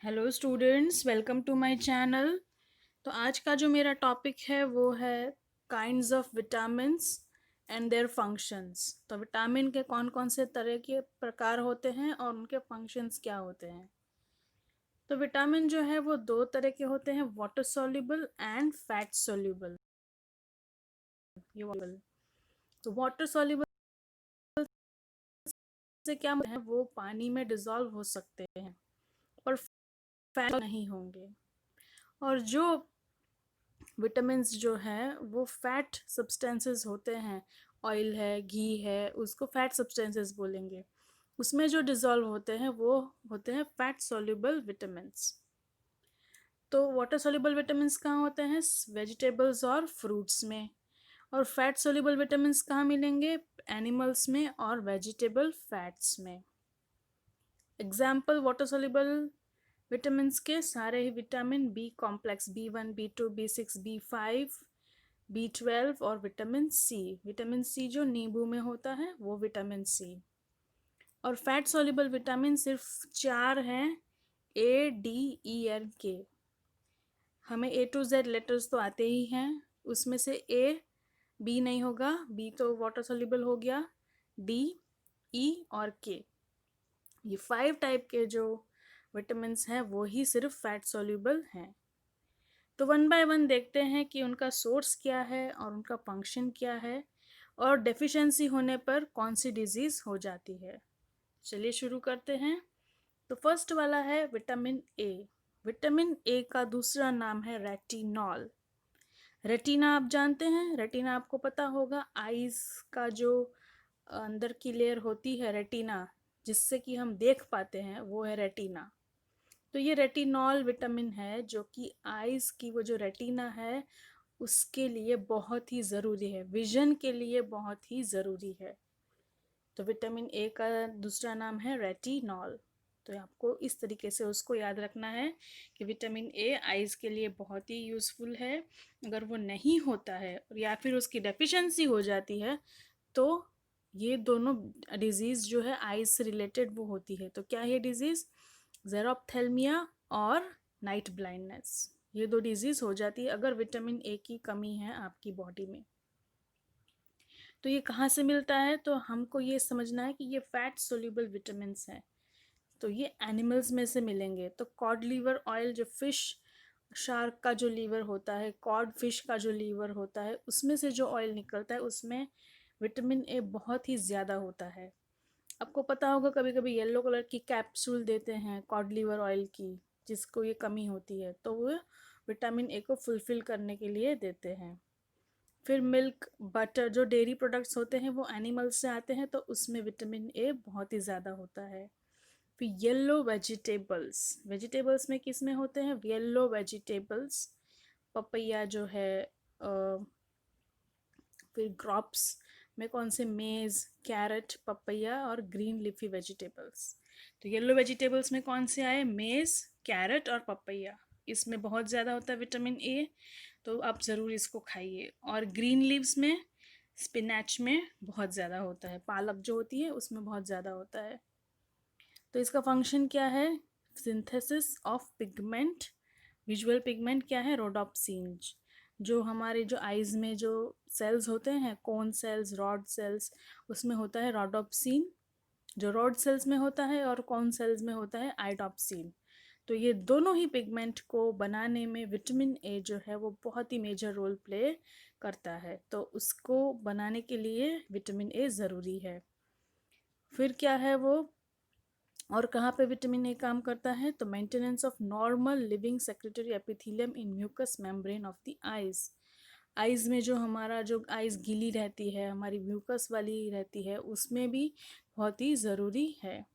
Hello students, welcome to my channel. तो आज का जो मेरा टॉपिक है वो है kinds of vitamins and their functions. तो विटामिन के कौन कौन से तरह के प्रकार होते हैं और उनके फंक्शंस क्या होते हैं। तो विटामिन जो है वो दो तरह के होते हैं, water soluble and fat soluble. तो वाटर सॉल्युबल से क्या है, वो पानी में डिसॉल्व हो सकते हैं और फैट नहीं होंगे। और जो विटामिन्स जो है वो फैट सब्सटेंसेस होते हैं, ऑयल है, घी है, उसको फैट सब्सटेंसेस बोलेंगे। उसमें जो डिसॉल्व होते हैं वो होते हैं फैट सॉल्युबल विटामिन्स। तो वाटर सॉल्युबल विटामिन्स कहाँ होते हैं? वेजिटेबल्स और फ्रूट्स में। और फैट सॉल्युबल विटामिन्स कहाँ मिलेंगे? एनिमल्स में और वेजिटेबल फैट्स में। एग्जाम्पल वाटर सॉल्युबल विटामिन्स के सारे ही vitamin B complex, B1, B2, B6, B5, B12 और विटामिन सी। विटामिन सी जो नींबू में होता है वो विटामिन सी। और फैट सॉल्युबल विटामिन सिर्फ 4 हैं, A, D, E, N, K। हमें A to Z लेटर्स तो आते ही हैं, उसमें से A, B नहीं होगा, B तो वाटर सॉल्युबल हो गया, D, E और K। ये 5 टाइप के जो विटामिन हैं वो ही सिर्फ फैट सॉल्युबल हैं। तो वन बाय वन देखते हैं कि उनका सोर्स क्या है और उनका फंक्शन क्या है और डेफिशिएंसी होने पर कौन सी डिजीज हो जाती है। चलिए शुरू करते हैं। तो फर्स्ट वाला है विटामिन ए। विटामिन ए का दूसरा नाम है रेटिनॉल। रेटिना आप जानते हैं, रेटिना आपको पता होगा, आईज का जो अंदर की लेयर होती है रेटिना, जिससे कि हम देख पाते हैं, वो है रेटिना। तो ये रेटिनॉल विटामिन है जो कि आईज की वो जो रेटिना है उसके लिए बहुत ही ज़रूरी है, विजन के लिए बहुत ही ज़रूरी है। तो विटामिन ए का दूसरा नाम है रेटिनॉल। तो आपको इस तरीके से उसको याद रखना है कि विटामिन ए आइज़ के लिए बहुत ही यूज़फुल है। अगर वो नहीं होता है या फिर उसकी डेफिशिएंसी हो जाती है तो ये दोनों डिजीज़ जो है आइज़ से रिलेटेड वो होती है। तो क्या है ये डिजीज़? ज़ेरोप्थेल्मिया और नाइट ब्लाइंडनेस। ये दो डिजीज़ हो जाती है अगर विटामिन ए की कमी है आपकी बॉडी में। तो ये कहाँ से मिलता है? तो हमको ये समझना है कि ये फैट सोल्यूबल विटामिन्स हैं। तो ये एनिमल्स में से मिलेंगे। तो कॉड लीवर ऑयल, जो फिश शार्क का जो लीवर होता है, कॉड फिश का जो लीवर होता है, उसमें से जो ऑयल निकलता है उसमें विटामिन ए बहुत ही ज़्यादा होता है। आपको पता होगा कभी कभी येलो कलर की कैप्सूल देते हैं कॉड लीवर ऑयल की, जिसको ये कमी होती है, तो वो विटामिन ए को फुलफिल करने के लिए देते हैं। फिर मिल्क, बटर, जो डेयरी प्रोडक्ट्स होते हैं वो एनिमल्स से आते हैं, तो उसमें विटामिन ए बहुत ही ज़्यादा होता है। फिर येलो वेजिटेबल्स, वेजिटेबल्स में किस में होते हैं? येलो वेजिटेबल्स, पपैया जो है, फिर क्रॉप्स में कौन से? मेज, कैरेट, पपैया और ग्रीन लीफी वेजिटेबल्स। तो येलो वेजिटेबल्स में कौन से आए? मेज, कैरेट और पपैया। इसमें बहुत ज़्यादा होता है विटामिन ए, तो आप ज़रूर इसको खाइए। और ग्रीन लीव्स में, स्पिनैच में बहुत ज़्यादा होता है, पालक जो होती है उसमें बहुत ज़्यादा होता है। तो इसका फंक्शन क्या है? Synthesis of pigment. Visual pigment क्या है? रोडोप्सिन। जो हमारे जो आइज़ में जो सेल्स होते हैं, कोन सेल्स, रॉड सेल्स, उसमें होता है रोडोप्सिन, जो रॉड सेल्स में होता है, और कोन सेल्स में होता है आइडोप्सिन। तो ये दोनों ही पिगमेंट को बनाने में विटामिन ए जो है वो बहुत ही मेजर रोल प्ले करता है। तो उसको बनाने के लिए विटामिन ए ज़रूरी है। फिर क्या है वो, और कहाँ पे विटामिन ए काम करता है? तो maintenance of normal living secretory epithelium in mucous membrane of the eyes. Eyes में जो हमारा जो आइज गीली रहती है, हमारी म्यूकस वाली रहती है, उसमें भी बहुत ही ज़रूरी है।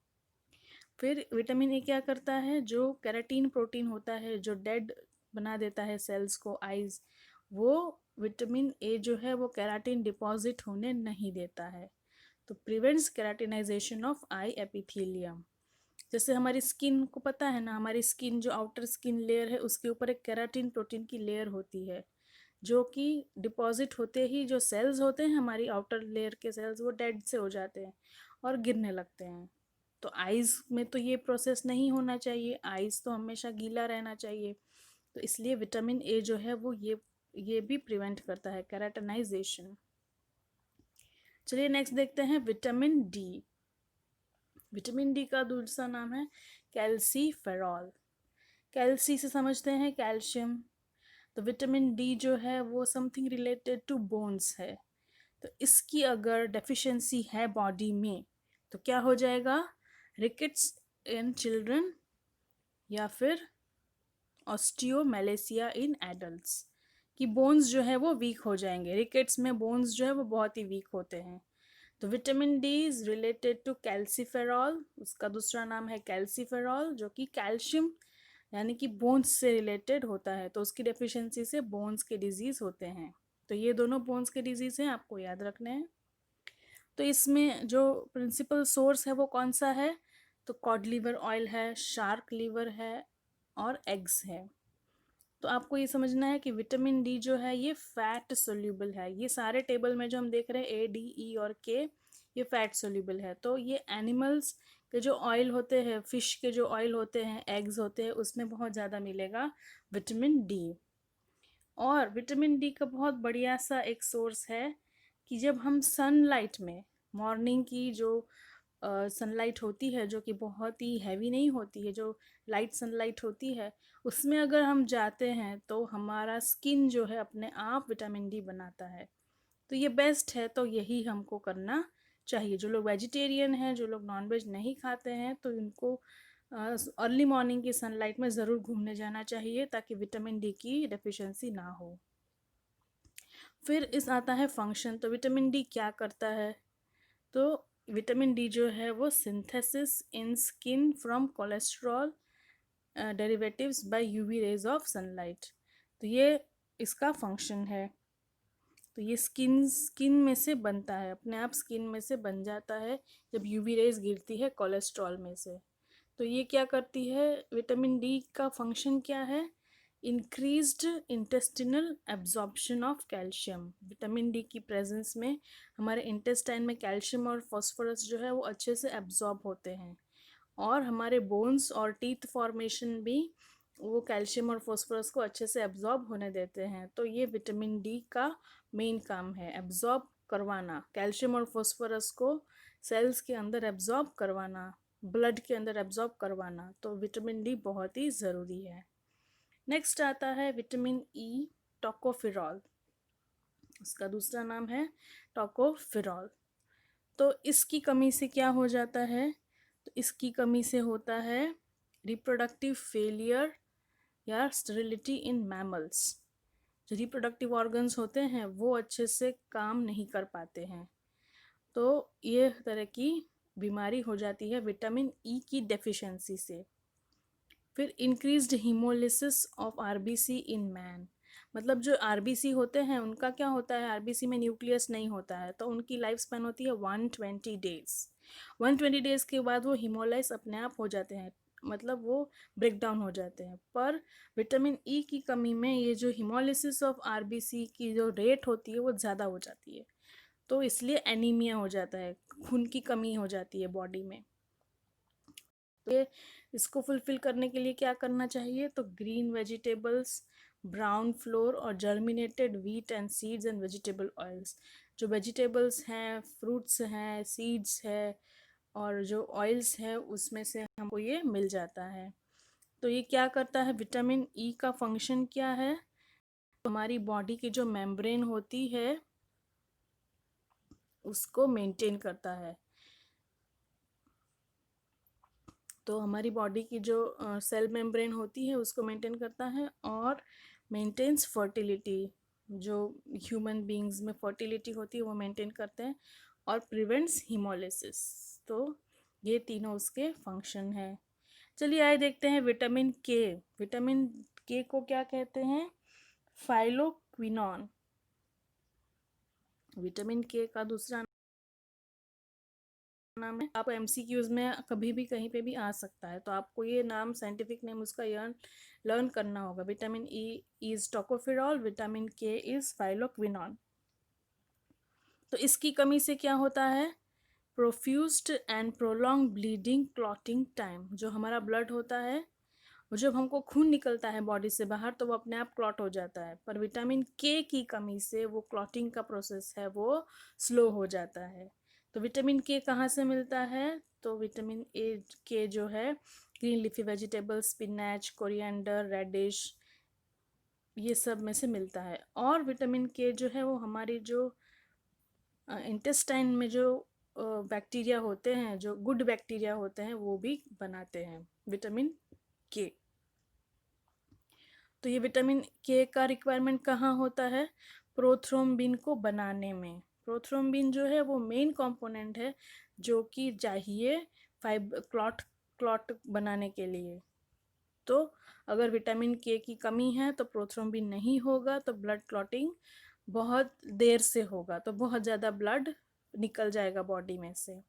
फिर विटामिन ए क्या करता है? जो केराटीन प्रोटीन होता है जो डेड बना देता है सेल्स को, आइज, वो विटामिन ए जो है वो केराटिन डिपॉजिट होने नहीं देता है। तो prevents keratinization of eye epithelium. जैसे हमारी स्किन को पता है ना, हमारी स्किन जो आउटर स्किन लेयर है उसके ऊपर एक केराटिन प्रोटीन की लेयर होती है, जो कि डिपॉजिट होते ही जो सेल्स होते हैं हमारी आउटर लेयर के सेल्स, वो डेड से हो जाते हैं और गिरने लगते हैं। तो आइज़ में तो ये प्रोसेस नहीं होना चाहिए, आइज़ तो हमेशा गीला रहना चाहिए। तो इसलिए विटामिन ए जो है वो ये भी प्रिवेंट करता है केराटिनाइजेशन। चलिए नेक्स्ट देखते हैं विटामिन डी। विटामिन डी का दूसरा नाम है कैल्सीफेरॉल। कैल्सी से समझते हैं कैल्शियम, तो विटामिन डी जो है वो समथिंग रिलेटेड टू बोन्स है। तो इसकी अगर डेफिशिएंसी है बॉडी में तो क्या हो जाएगा, रिकेट्स इन चिल्ड्रन या फिर ऑस्टियोमेलेसिया इन एडल्ट्स, कि बोन्स जो है वो वीक हो जाएंगे। रिकेट्स में बोन्स जो है वो बहुत ही वीक होते हैं। तो vitamin D is related to calciferol, उसका दूसरा नाम है कैल्सीफेरॉल, जो कि कैल्शियम यानी कि बोन्स से रिलेटेड होता है। तो उसकी डेफिशिएंसी से बोन्स के डिजीज होते हैं। तो ये दोनों बोन्स के डिजीज हैं, आपको याद रखने हैं। तो इसमें जो प्रिंसिपल सोर्स है वो कौन सा है, तो कॉड लिवर ऑयल है, शार्क लिवर है और एग्स है। तो आपको ये समझना है कि विटामिन डी जो है ये फैट सोल्यूबल है। ये सारे टेबल में जो हम देख रहे हैं ए, डी, ई और के, ये फैट सोल्यूबल है। तो ये एनिमल्स के जो ऑयल होते हैं, फिश के जो ऑयल होते हैं, एग्स होते हैं, उसमें बहुत ज़्यादा मिलेगा विटामिन डी। और विटामिन डी का बहुत बढ़िया सा एक सोर्स है कि जब हम सनलाइट में, मॉर्निंग की जो सनलाइट होती है जो कि बहुत ही हैवी नहीं होती है, जो लाइट सनलाइट होती है, उसमें अगर हम जाते हैं तो हमारा स्किन जो है अपने आप विटामिन डी बनाता है। तो ये बेस्ट है, तो यही हमको करना चाहिए। जो लोग वेजिटेरियन हैं, जो लोग नॉनवेज नहीं खाते हैं, तो उनको अर्ली मॉर्निंग की सनलाइट में ज़रूर घूमने जाना चाहिए ताकि विटामिन डी की डेफिशिएंसी ना हो। फिर इस आता है फंक्शन। तो विटामिन डी क्या करता है, तो विटामिन डी जो है वो synthesis in skin from cholesterol derivatives by UV rays of sunlight. तो ये इसका फंक्शन है। तो ये स्किन में से बनता है, अपने आप स्किन में से बन जाता है जब यूवी रेज गिरती है कोलेस्ट्रॉल में से। तो ये क्या करती है, विटामिन डी का फंक्शन क्या है, increased intestinal absorption of calcium. Vitamin D की प्रेजेंस में हमारे इंटेस्टाइन में कैल्शियम और फॉस्फोरस जो है वो अच्छे से एब्जॉर्ब होते हैं, और हमारे बोन्स और टीथ फॉर्मेशन भी वो कैल्शियम और फॉस्फोरस को अच्छे से एब्जॉर्ब होने देते हैं। तो ये विटामिन डी का मेन काम है, एब्जॉर्ब करवाना, कैल्शियम और फॉस्फोरस को सेल्स के अंदर एब्जॉर्ब करवाना, ब्लड के अंदर एब्जॉर्ब करवाना। तो विटामिन डी बहुत ही ज़रूरी है। नेक्स्ट आता है विटामिन ई, टोकोफेरॉल, उसका दूसरा नाम है टोकोफेरॉल। तो इसकी कमी से क्या हो जाता है, तो इसकी कमी से होता है रिप्रोडक्टिव फेलियर या स्टेरिलिटी इन मैमल्स। जो रिप्रोडक्टिव ऑर्गन्स होते हैं वो अच्छे से काम नहीं कर पाते हैं। तो ये तरह की बीमारी हो जाती है विटामिन ई की डेफिशिएंसी से। फिर increased haemolysis of RBC in man, मतलब जो आरबीसी होते हैं उनका क्या होता है, आरबीसी में न्यूक्लियस नहीं होता है, तो उनकी लाइफ स्पैन होती है 120 डेज। 120 डेज के बाद वो हीमोलाइज अपने आप हो जाते हैं, मतलब वो ब्रेक डाउन हो जाते हैं। पर विटामिन ई की कमी में ये जो हीमोलिसिस ऑफ आरबीसी की जो रेट होती है वो ज़्यादा हो जाती है, तो इसलिए एनीमिया हो जाता है, खून की कमी हो जाती है बॉडी में। तो ये इसको फुलफिल करने के लिए क्या करना चाहिए, तो ग्रीन वेजिटेबल्स, ब्राउन फ्लोर और germinated wheat and seeds and vegetable oils. जो वेजिटेबल्स हैं, फ्रूट्स हैं, सीड्स है और जो ऑयल्स है उसमें से हमको ये मिल जाता है। तो ये क्या करता है, विटामिन ई का फंक्शन क्या है, तो हमारी बॉडी की जो मेम्ब्रेन होती है उसको मेंटेन करता है। तो हमारी बॉडी की जो सेल मेम्ब्रेन होती है उसको मेंटेन करता है, और मेंटेन्स फर्टिलिटी, जो ह्यूमन बींग्स में फर्टिलिटी होती है वो मेंटेन करते हैं, और प्रिवेंट्स हीमोलिसिस। तो ये तीनों उसके फंक्शन हैं। चलिए आइए देखते हैं विटामिन के। विटामिन के को क्या कहते हैं, फाइलोक्विनॉन। विटामिन के का दूसरा नाम है, आपको एमसीक्यूज में कभी भी कहीं पे भी आ सकता है, तो आपको ये नाम, साइंटिफिक नेम उसका लर्न करना होगा। Vitamin E is tocopherol, vitamin K is phylloquinone. तो इसकी कमी से क्या होता है, profused and prolong bleeding clotting time, जो हमारा ब्लड होता है वो जब हमको खून निकलता है बॉडी से बाहर तो वो अपने आप क्लॉट हो जाता है, पर विटामिन के की कमी से वो क्लॉटिंग का प्रोसेस है वो स्लो हो जाता है। तो विटामिन के कहाँ से मिलता है? तो विटामिन ए के जो है green leafy vegetables, spinach, coriander, radish, ये सब में से मिलता है। और विटामिन के जो है वो हमारी जो इंटेस्टाइन में जो बैक्टीरिया होते हैं, जो गुड बैक्टीरिया होते हैं, वो भी बनाते हैं विटामिन के। तो ये विटामिन के का रिक्वायरमेंट कहाँ होता है? प्रोथ्रोम्बिन को बनाने में। प्रोथ्रोम्बिन जो है वो मेन कंपोनेंट है जो कि चाहिए क्लॉट बनाने के लिए। तो अगर विटामिन के की कमी है तो प्रोथ्रोम्बिन नहीं होगा तो ब्लड क्लॉटिंग बहुत देर से होगा, तो बहुत ज़्यादा ब्लड निकल जाएगा बॉडी में से।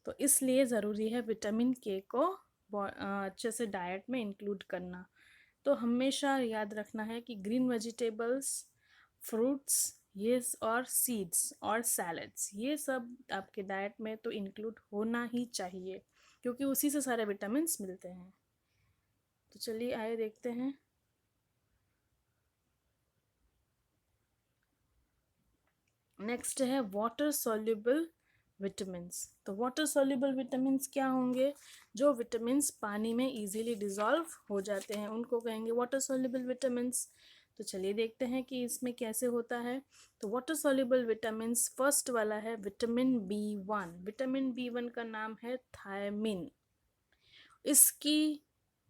तो इसलिए ज़रूरी है विटामिन के को अच्छे से डाइट में इंक्लूड करना। तो हमेशा याद रखना है कि ग्रीन वेजिटेबल्स, फ्रूट्स, ये और सीड्स और सैलड्स, ये सब आपके डाइट में तो इंक्लूड होना ही चाहिए क्योंकि उसी से सारे विटामिन्स मिलते हैं। तो चलिए आइए देखते हैं। नेक्स्ट है वाटर सॉल्युबल विटामिन्स। तो वाटर सॉल्युबल विटामिन्स क्या होंगे? जो विटामिन्स पानी में इजीली डिसॉल्व हो जाते हैं उनको कहेंगे वाटर सॉल्युबल विटामिन्स। तो चलिए देखते हैं कि इसमें कैसे होता है। तो वाटर सॉल्युबल विटामिन्स फर्स्ट वाला है विटामिन B1। विटामिन B1 का नाम है थायमिन। इसकी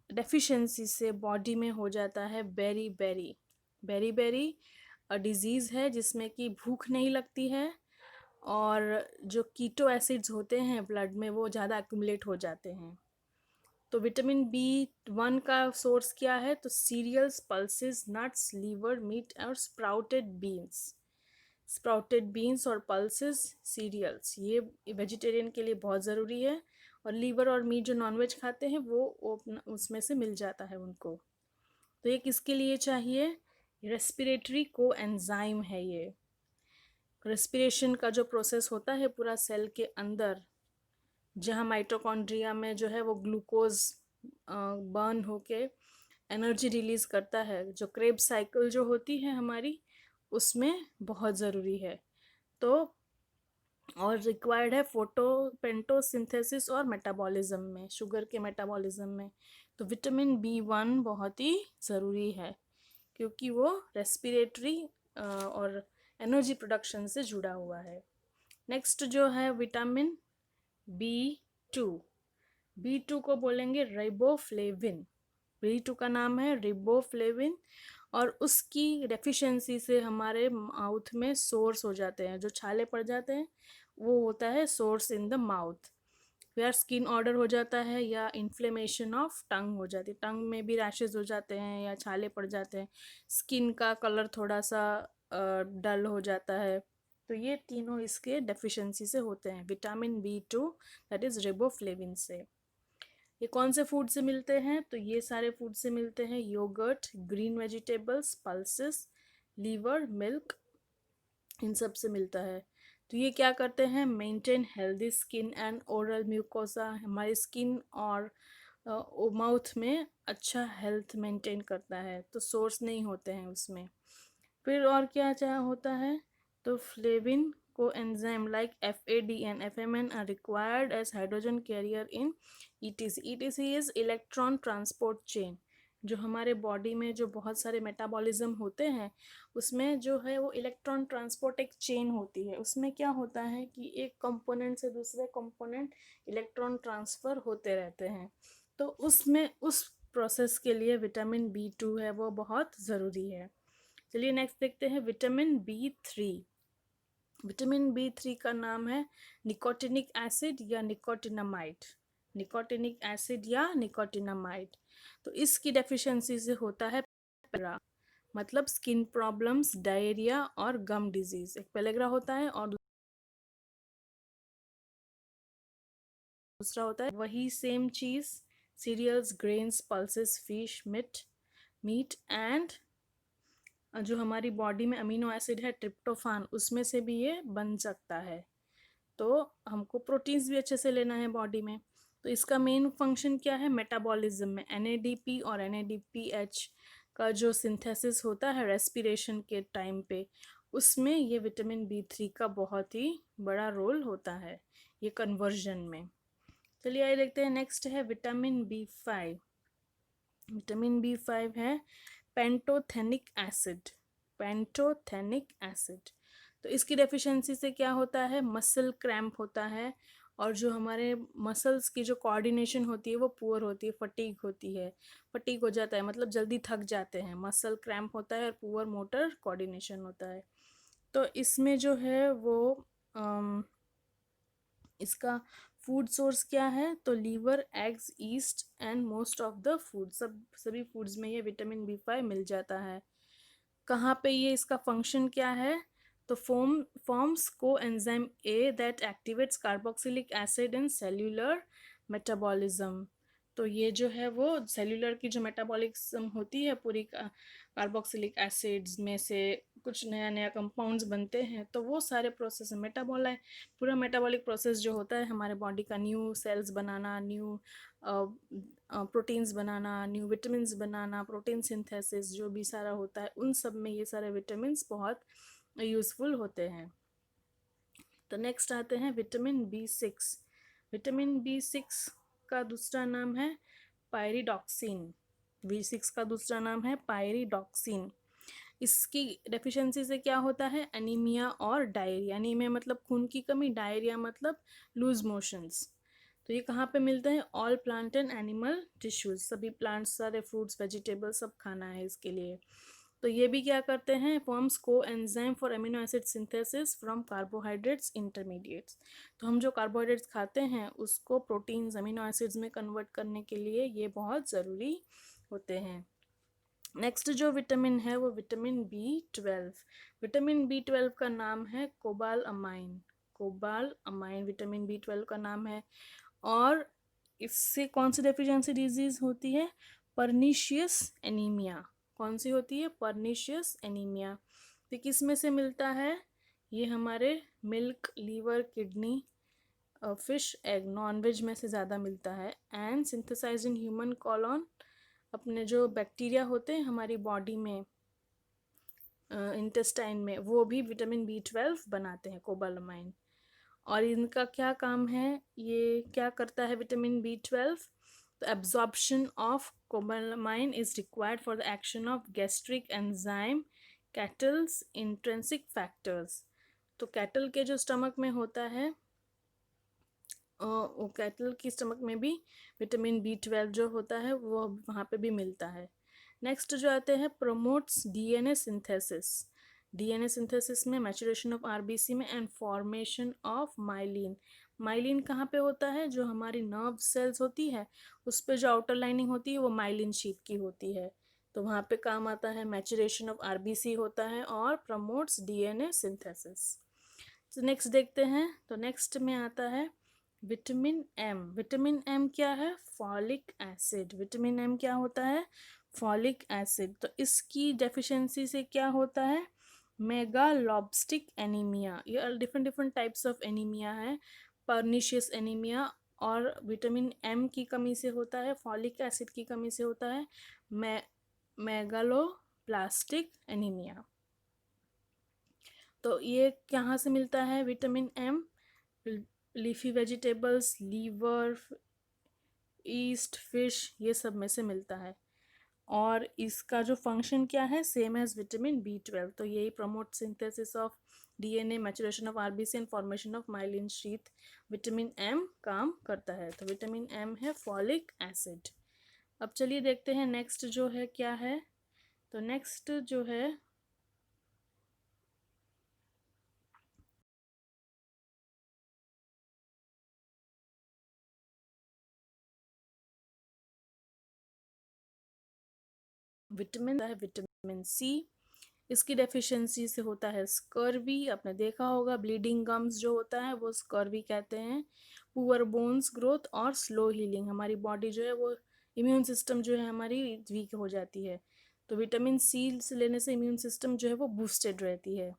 डेफिशिएंसी से बॉडी में हो जाता है berry berry. Berry berry disease है जिसमें कि भूख नहीं लगती है और जो कीटो एसिड्स होते हैं ब्लड में वो ज़्यादा एक्यूमुलेट हो जाते हैं। तो विटामिन B1 का सोर्स क्या है? तो cereals, pulses, nuts, liver, meat और स्प्राउटेड बीन्स। स्प्राउटेड बीन्स और पल्सेस, सीरियल्स, ये वेजिटेरियन के लिए बहुत ज़रूरी है। और लीवर और मीट जो नॉनवेज खाते हैं वो उसमें से मिल जाता है उनको। तो ये किसके लिए चाहिए? रेस्पिरेटरी को एंजाइम है ये। रेस्पिरेशन का जो प्रोसेस होता है पूरा सेल के अंदर, जहाँ माइटोकॉन्ड्रिया में जो है वो ग्लूकोज बर्न होके एनर्जी रिलीज करता है, जो क्रेब्स साइकिल जो होती है हमारी उसमें बहुत ज़रूरी है। तो और रिक्वायर्ड है पेंटोसिंथेसिस और मेटाबॉलिज्म में, शुगर के मेटाबॉलिज्म में। तो विटामिन B1 बहुत ही ज़रूरी है क्योंकि वो रेस्पिरेटरी और एनर्जी प्रोडक्शन से जुड़ा हुआ है। नेक्स्ट जो है विटामिन B2। B2 को बोलेंगे रिबोफ्लेविन। B2 का नाम है रिबोफ्लेविन और उसकी डेफिशिएंसी से हमारे माउथ में सोर्स हो जाते हैं, जो छाले पड़ जाते हैं वो होता है सोर्स इन द माउथ। फिर स्किन ऑर्डर हो जाता है या इन्फ्लेमेशन ऑफ टंग हो जाती है, टंग में भी रैशेज हो जाते हैं या छाले पड़ जाते हैं, स्किन का कलर थोड़ा सा डल हो जाता है। तो ये तीनों इसके डेफिशिएंसी से होते हैं, vitamin B2 that is riboflavin से। ये कौन से फूड से मिलते हैं? तो ये सारे फूड से मिलते हैं, yoghurt, green vegetables, pulses, liver, milk, इन सब से मिलता है। तो ये क्या करते हैं? Maintain healthy skin and oral mucosa, हमारी स्किन और माउथ में अच्छा हेल्थ मेंटेन करता है, तो सोर्स नहीं होते हैं उसमें। फिर और क्या चाह होता है? तो फ्लेविन को enzyme like FADN, FMN are required as hydrogen carrier in ETC। ETC is electron transport chain. जो हमारे बॉडी में जो बहुत सारे मेटाबॉलिज्म होते हैं उसमें जो है वो इलेक्ट्रॉन ट्रांसपोर्ट एक चेन होती है। उसमें क्या होता है कि एक कंपोनेंट से दूसरे कंपोनेंट इलेक्ट्रॉन ट्रांसफ़र होते रहते हैं, तो उसमें उस प्रोसेस के लिए विटामिन B2 है वो बहुत ज़रूरी है। चलिए नेक्स्ट देखते हैं विटामिन B3। विटामिन B3 का नाम है निकोटिनिक एसिड या निकोटिनामाइड। निकोटिनिक एसिड या निकोटिनामाइड। तो इसकी डेफिशिएंसी से होता है पेलेग्रा, मतलब स्किन प्रॉब्लम्स, डायरिया और गम डिजीज। एक पेलेग्रा होता है और दूसरा होता है वही सेम चीज, cereals, grains, pulses, fish, meat and जो हमारी बॉडी में अमीनो एसिड है ट्रिप्टोफान, उसमें से भी ये बन सकता है। तो हमको प्रोटीन्स भी अच्छे से लेना है बॉडी में। तो इसका मेन फंक्शन क्या है, मेटाबॉलिज्म में NADP और NADPH का जो सिंथेसिस होता है रेस्पिरेशन के टाइम पे, उसमें ये विटामिन B3 का बहुत ही बड़ा रोल होता है ये कन्वर्जन में। चलिए आइए देखते हैं, नेक्स्ट है विटामिन B5। विटामिन B5 है पेंटोथेनिक एसिड। पेंटोथेनिक एसिड, तो इसकी डेफिशिएंसी से क्या होता है, मसल क्रैम्प होता है, और जो हमारे मसल्स की जो कोऑर्डिनेशन होती है वो पुअर होती है, फटीग होती है, फटीग हो जाता है, मतलब जल्दी थक जाते हैं, मसल क्रैम्प होता है और पुअर मोटर कोऑर्डिनेशन होता है। तो इसमें जो है वो इसका फूड सोर्स क्या है, तो liver, eggs, yeast and most of the food, सभी फूड्स में ये विटामिन B5 मिल जाता है। कहाँ पे ये इसका फंक्शन क्या है, तो फॉर्म्स को enzyme A that activates carboxylic acid in cellular metabolism. तो ये जो है वो सेल्यूलर की जो मेटाबॉलिज्म होती है पूरी कार्बोक्सिलिक एसिड्स में से कुछ नया नया कंपाउंड्स बनते हैं, तो वो सारे प्रोसेस मेटाबॉल है। पूरा मेटाबॉलिक प्रोसेस जो होता है हमारे बॉडी का, न्यू सेल्स बनाना, न्यू प्रोटीन्स बनाना, न्यू विटामिन्स बनाना, प्रोटीन सिंथेसिस जो भी सारा होता है, उन सब में ये सारे विटामिन्स बहुत यूज़फुल होते हैं। तो नेक्स्ट आते हैं विटामिन B6। विटामिन B6 का दूसरा नाम है पायरिडॉक्सिन। B6 का दूसरा नाम है पायरिडॉक्सिन। इसकी डेफिशिएंसी से क्या होता है, एनीमिया और डायरिया। एनीमिया मतलब खून की कमी, डायरिया मतलब लूज मोशंस। तो ये कहाँ पे मिलते हैं, all plant and animal tissues, सभी प्लांट्स, सारे फ्रूट्स, वेजिटेबल्स सब खाना है इसके लिए। तो ये भी क्या करते हैं, फॉर्म्स को enzyme for amino acid synthesis from carbohydrates intermediates. तो हम जो कार्बोहाइड्रेट्स खाते हैं उसको प्रोटीन्स, अमीनो एसिड्स में कन्वर्ट करने के लिए ये बहुत ज़रूरी होते हैं। नेक्स्ट जो विटामिन है वो विटामिन B12। विटामिन B12 का नाम है cobalamin. Cobalamin vitamin B12 का नाम है। और इससे कौन सी डेफिशिएंसी डिजीज होती है, पर्निशियस एनीमिया। कौन सी होती है, पर्निशियस एनीमिया। तो किस में से मिलता है, ये हमारे milk, liver, kidney, fish, egg, nonveg में से ज़्यादा मिलता है। And synthesize in human colon, अपने जो बैक्टीरिया होते हैं हमारी बॉडी में, इंटेस्टाइन में, वो भी विटामिन B12 बनाते हैं, कोबालामाइन। और इनका क्या काम है, ये क्या करता है विटामिन B12, तो absorption of cobalamin is required for the action of gastric enzyme kettles intrinsic factors. तो कैटल के जो स्टमक में होता है, वो कैटल की स्टमक में भी विटामिन B12 जो होता है वो वहाँ पे भी मिलता है। नेक्स्ट जो आते हैं, promotes DNA synthesis. DNA synthesis में मैचुरेशन ऑफ RBC में and formation of myelin. Myelin कहाँ पे होता है, जो हमारी नर्व सेल्स होती है उस पर जो आउटर लाइनिंग होती है वो माइलिन शीट की होती है, तो वहाँ पे काम आता है, मैचुरेशन ऑफ RBC होता है और प्रमोट्स DNA सिंथेसिस। तो नेक्स्ट देखते हैं, तो नेक्स्ट में आता है विटामिन M। विटामिन M क्या है, फॉलिक एसिड। विटामिन M क्या होता है, फॉलिक एसिड। तो इसकी डेफिशिएंसी से क्या होता है, मेगालोब्स्टिक एनीमिया। ये different different types of anaemia है, पर्निशियस एनीमिया, और विटामिन M की कमी से होता है, फॉलिक एसिड की कमी से होता है मेगालोब्लास्टिक एनीमिया। तो ये कहाँ से मिलता है vitamin M, leafy vegetables, liver, yeast, fish, ये सब में से मिलता है। और इसका जो फंक्शन क्या है, सेम एज विटामिन B12। तो यही promote synthesis of DNA, maturation of RBC and formation of myelin sheath, vitamin M काम करता है। तो विटामिन M है फॉलिक एसिड। अब चलिए देखते हैं नेक्स्ट जो है क्या है, तो नेक्स्ट जो है विटामिन है, विटामिन C। इसकी डेफिशिएंसी से होता है स्कर्वी। आपने देखा होगा ब्लीडिंग गम्स जो होता है वो स्कर्वी कहते हैं। पुअर बोन्स ग्रोथ और स्लो हीलिंग, हमारी बॉडी जो है वो, इम्यून सिस्टम जो है हमारी वीक हो जाती है, तो विटामिन C से लेने से इम्यून सिस्टम जो है वो बूस्टेड रहती है।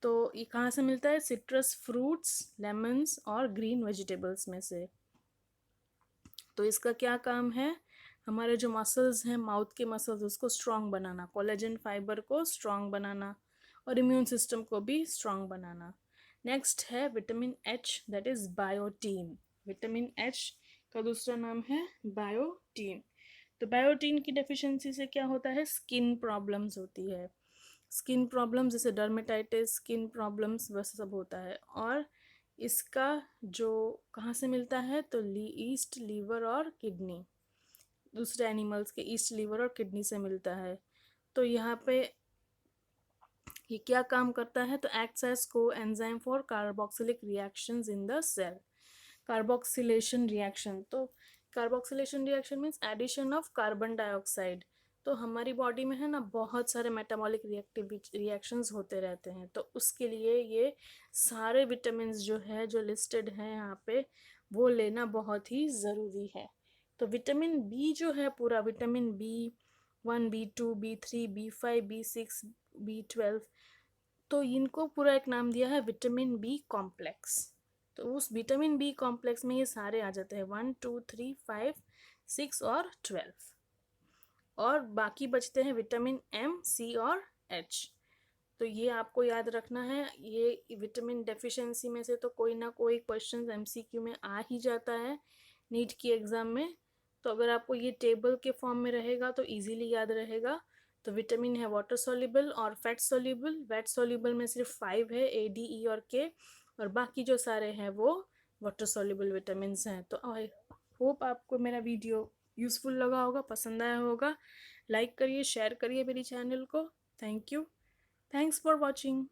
तो ये कहाँ से मिलता है? सिट्रस फ्रूट्स, लेमन्स और ग्रीन वेजिटेबल्स में से। तो इसका क्या काम है? हमारे जो मसल्स हैं, माउथ के मसल्स, उसको स्ट्रांग बनाना, कोलेजन फाइबर को स्ट्रांग बनाना और इम्यून सिस्टम को भी स्ट्रांग बनाना। नेक्स्ट है vitamin H, that is biotin. Vitamin H का दूसरा नाम है बायोटीन। तो बायोटीन की डेफिशिएंसी से क्या होता है? स्किन प्रॉब्लम्स होती है। स्किन प्रॉब्लम्स जैसे डर्मेटाइटिस, स्किन प्रॉब्लम्स, वह सब होता है। और इसका जो कहाँ से मिलता है? तो ईस्ट लीवर और किडनी, दूसरे एनिमल्स के ईस्ट लीवर और किडनी से मिलता है। तो यहाँ पे ये क्या काम करता है? तो acts as coenzyme for carboxylic reactions in the cell. Carboxylation reaction, तो carboxylation reaction means addition of carbon dioxide. तो हमारी बॉडी में है ना बहुत सारे मेटाबॉलिक रिएक्शंस होते रहते हैं, तो उसके लिए ये सारे विटामिन जो है, जो लिस्टेड हैं यहाँ पे, वो लेना बहुत ही ज़रूरी है। तो विटामिन बी जो है, पूरा vitamin B1, B2, B3, B5, B6, B12, तो इनको पूरा एक नाम दिया है विटामिन बी कॉम्प्लेक्स। तो उस विटामिन बी कॉम्प्लेक्स में ये सारे आ जाते हैं, 1, 2, 3, 5, 6 और 12। और बाकी बचते हैं विटामिन एम, सी और एच। तो ये आपको याद रखना है। ये विटामिन डेफिशिएंसी में से तो कोई ना कोई क्वेश्चन MCQ में आ ही जाता है नीट की एग्ज़ाम में। तो अगर आपको ये टेबल के फॉर्म में रहेगा तो इजीली याद रहेगा। तो विटामिन है वाटर सॉल्युबल और फैट सॉल्युबल। फैट सॉल्युबल में सिर्फ 5 है, A, D, E और K, और बाकी जो सारे हैं वो वाटर सॉल्युबल विटामिन हैं। तो आई होप आपको मेरा वीडियो यूज़फुल लगा होगा, पसंद आया होगा। लाइक करिए, शेयर करिए मेरी चैनल को। Thank you. Thanks for watching.